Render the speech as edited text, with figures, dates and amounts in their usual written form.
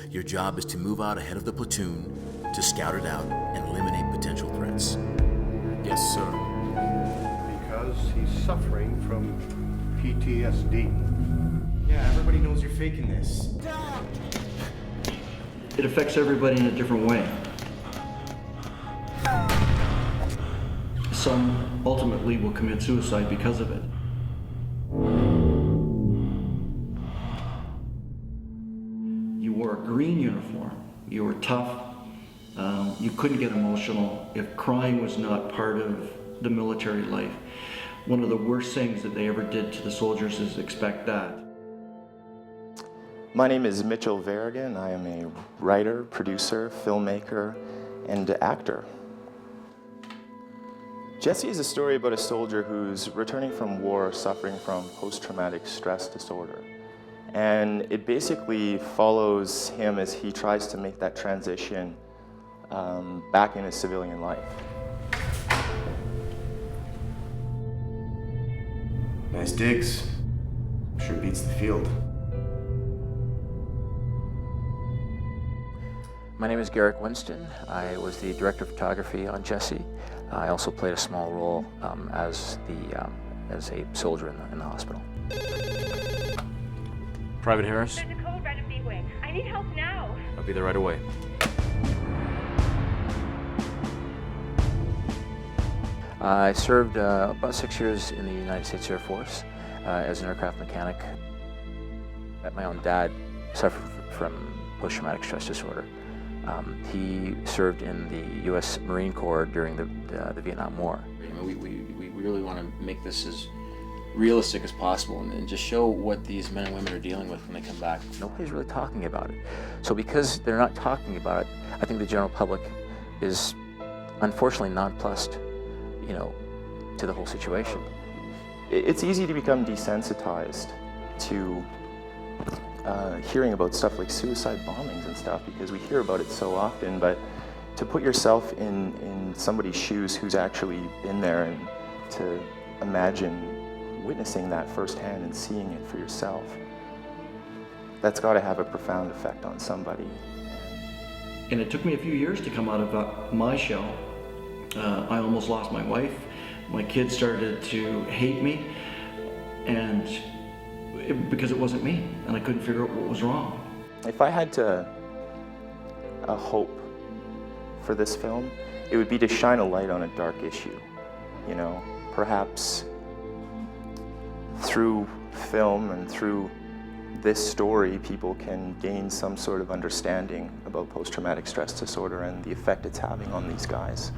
Your job is to move out ahead of the platoon, to scout it out and eliminate potential threats. Yes, sir. Because he's suffering from PTSD. Yeah, everybody knows you're faking this. It affects everybody in a different way. Some ultimately will commit suicide because of it. You wore a green uniform. You were tough. You couldn't get emotional if crying was not part of the military life. One of the worst things that they ever did to the soldiers is expect that. My name is Mitchell Verrigan. I am a writer, producer, filmmaker, and actor. Jesse is a story about a soldier who's returning from war suffering from post-traumatic stress disorder. And it basically follows him as he tries to make that transition back in his civilian life. Nice digs. Sure beats the field. My name is Garrick Winston. I was the director of photography on Jesse. I also played a small role as a soldier in the hospital. Private Harris? There's a code red of B-Wing. I need help now. I'll be there right away. I served about 6 years in the United States Air Force as an aircraft mechanic. My own dad suffered from post-traumatic stress disorder. He served in the U.S. Marine Corps during the Vietnam War. We really want to make this as realistic as possible and just show what these men and women are dealing with when they come back. Nobody's really talking about it. So because they're not talking about it, I think the general public is unfortunately nonplussed, to the whole situation. It's easy to become desensitized to hearing about stuff like suicide bombings and stuff because we hear about it so often, but to put yourself in somebody's shoes who's actually been there and to imagine witnessing that firsthand and seeing it for yourself, that's got to have a profound effect on somebody. And it took me a few years to come out of my shell. I almost lost my wife. My kids started to hate me, and because it wasn't me, and I couldn't figure out what was wrong. If I had a hope for this film, it would be to shine a light on a dark issue. Perhaps through film and through this story, people can gain some sort of understanding about post-traumatic stress disorder and the effect it's having on these guys.